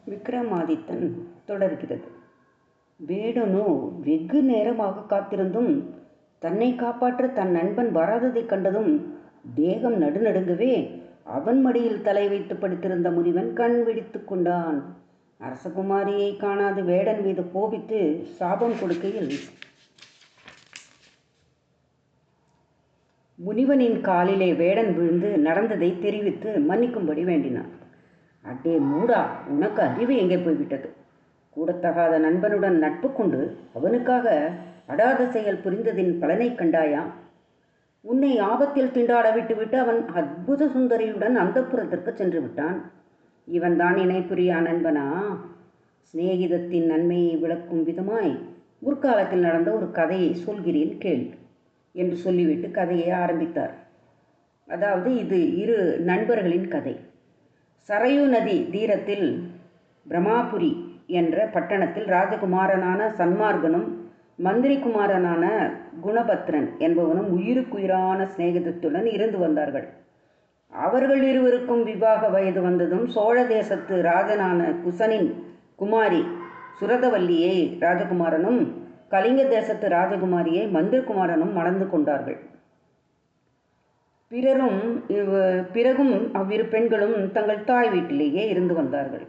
விக்ரமாதித்தன் தொடர்கிறது. வேடனோ வெகு நேரமாக காத்திருந்தும் தன்னை காப்பாற்ற தன் நண்பன் வராததைக் கண்டதும் தேகம் நடுநடுங்கவே அவன் மடியில் தலை வைத்து படுத்திருந்த முனிவன் கண் விழித்து கொண்டான். அரசகுமாரியை காணாது வேடன் மீது கோபித்து சாபம் கொடுக்கையில் முனிவனின் காலிலே வேடன் விழுந்து நடந்ததை தெரிவித்து மன்னிக்கும்படி வேண்டினான். அடே மூடா, உனக்கு அறிவு எங்கே போய்விட்டது? கூடத்தகாத நண்பனுடன் நட்பு கொண்டு அவனுக்காக அடாத செயல் புரிந்ததின் பலனை கண்டாயா? உன்னை ஆபத்தில் திண்டாட விட்டுவிட்டு அவன் அற்புத சுந்தரியுடன் அந்தப்புறத்திற்கு சென்று விட்டான். இவன் தான் இணை புரியா நண்பனா? சிநேகிதத்தின் நன்மையை விளக்கும் விதமாய் முற்காலத்தில் நடந்த ஒரு கதையை சொல்கிறேன் கேள் என்று சொல்லிவிட்டு கதையை ஆரம்பித்தார். அதாவது இது இரு நண்பர்களின் கதை. சரையு நதி தீரத்தில் பிரம்மாபுரி என்ற பட்டணத்தில் ராஜகுமாரனான சன்மார்கனும் மந்திரி குமாரனான குணபத்ரன் என்பவனும் உயிருக்குயிரான சிநேகிதத்துடன் இருந்து வந்தார்கள். அவர்கள் இருவருக்கும் விவாக வயது வந்ததும் சோழ தேசத்து ராஜனான குசனின் குமாரி சுரதவல்லியை ராஜகுமாரனும் கலிங்க தேசத்து ராஜகுமாரியை மந்திரகுமாரனும் மணந்து கொண்டார்கள். பிறகும் அவ்விரு பெண்களும் தங்கள் தாய் வீட்டிலேயே இருந்து வந்தார்கள்.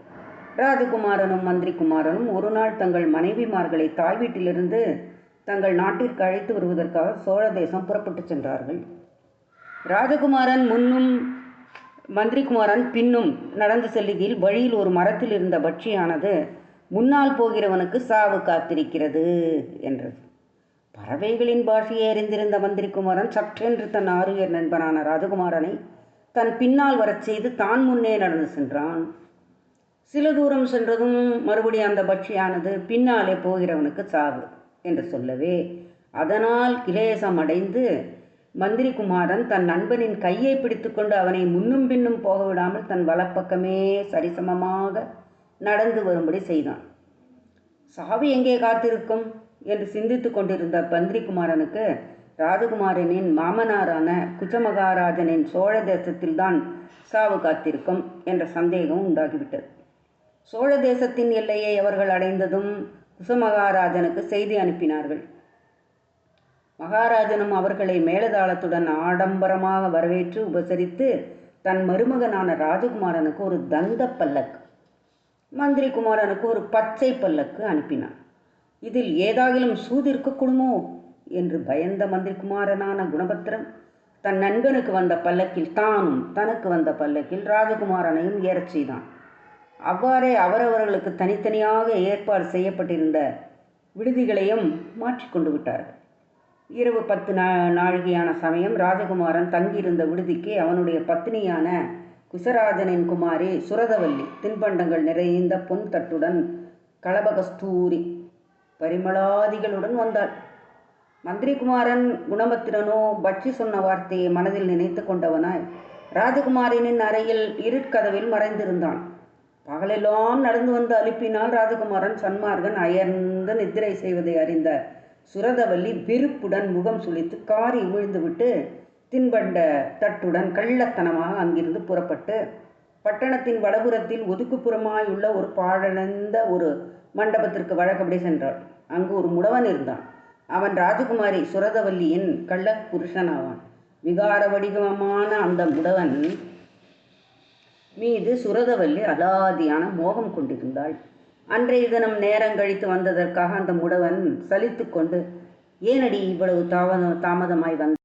ராஜகுமாரனும் மந்திரிகுமாரனும் ஒரு நாள் தங்கள் மனைவிமார்களை தாய் வீட்டிலிருந்து தங்கள் நாட்டிற்கு அழைத்து வருவதற்காக சோழ தேசம் புறப்பட்டு சென்றார்கள். ராஜகுமாரன் முன்னும் மந்திரிகுமாரன் பின்னும் நடந்து செல்லுகையில் வழியில் ஒரு மரத்தில் இருந்த பட்சியானது முன்னால் போகிறவனுக்கு சாவு காத்திருக்கிறது என்றது. பறவைகளின் பாஷையை அறிந்திருந்த மந்திரிகுமாரன் சற்றென்று தன் ஆருயர் நண்பனான ராஜகுமாரனை தன் பின்னால் வரச் செய்து தான் முன்னே நடந்து சென்றான். சில தூரம் சென்றதும் மறுபடி அந்த பட்சியானது பின்னாலே போகிறவனுக்கு சாவு என்று சொல்லவே அதனால் கிளேசம் அடைந்து மந்திரிகுமாரன் தன் நண்பனின் கையை பிடித்து கொண்டு அவனை முன்னும் பின்னும் போக விடாமல் தன் வலப்பக்கமே சரிசமமாக நடந்து வரும்படி செய்தான். சாவு எங்கே காத்திருக்கும் என்று சிந்தித்து கொண்டிருந்த மந்திரிகுமாரனுக்கு ராஜகுமாரனின் மாமனாரான குஜமகாராஜனின் சோழ தேசத்தில்தான் சாவு காத்திருக்கும் என்ற சந்தேகம் உண்டாகிவிட்டது. சோழ தேசத்தின் எல்லையை அவர்கள் அடைந்ததும் குசமகாராஜனுக்கு செய்தி அனுப்பினார்கள். மகாராஜனும் அவர்களை மேலதாளத்துடன் ஆடம்பரமாக வரவேற்று உபசரித்து தன் மருமகனான ராஜகுமாரனுக்கு ஒரு தந்த பல்லக்கு, மந்திரி குமாரனுக்கு ஒரு பச்சை பல்லக்கு அனுப்பினான். இதில் ஏதாகிலும் சூது இருக்கக்கூடுமோ என்று பயந்த மந்திரி குமாரனான குணபத்திரன் தன் நண்பனுக்கு வந்த பல்லக்கில் தானும் தனக்கு வந்த பல்லக்கில் ராஜகுமாரனையும் ஏறச் செய்தான். அவ்வாறே அவரவர்களுக்கு தனித்தனியாக ஏற்பாடு செய்யப்பட்டிருந்த விடுதிகளையும் மாற்றிக்கொண்டு விட்டார்கள். இரவு 10 நாழிகையான சமயம் ராஜகுமாரன் தங்கியிருந்த விடுதிக்கு அவனுடைய பத்தினியான குசராஜனின் குமாரி சுரதவல்லி தின்பண்டங்கள் நிறைந்த பொன் தட்டுடன் களபகஸ்தூரி பரிமளாதிகளுடன் வந்தாள். மந்திரிகுமாரன் குணபத்திரனோ பட்சி சொன்ன வார்த்தையை மனதில் நினைத்து கொண்டவனாய் ராஜகுமாரனின் அறையில் இருட்கதவில் மறைந்திருந்தான். பகலெல்லாம் நடந்து வந்த அலுப்பினால் ராஜகுமாரன் சன்மார்கன் அயர்ந்து நித்திரை செய்வதை அறிந்த சுரதவல்லி வெறுப்புடன் முகம் சுளித்து காரி விழுந்துவிட்டு தின்பண்ட தட்டுடன் கள்ளத்தனமாக அங்கிருந்து புறப்பட்டு பட்டணத்தின் வடபுறத்தில் ஒதுக்குப்புறமாயுள்ள ஒரு பாழடைந்த ஒரு மண்டபத்திற்கு வழக்கப்படி சென்றாள். அங்கு ஒரு முடவன் இருந்தான். அவன் ராஜகுமாரி சுரதவல்லியின் கள்ள புருஷனாவான். விகார வடிவமான அந்த முடவன் மீது சுரதவல்லி அலாதியான மோகம் கொண்டிருந்தாள். அன்றைய தினம் நேரம் கழித்து வந்ததற்காக அந்த முடவன் சலித்து கொண்டு, ஏனடி இவ்வளவு தாமதமாய் வந்த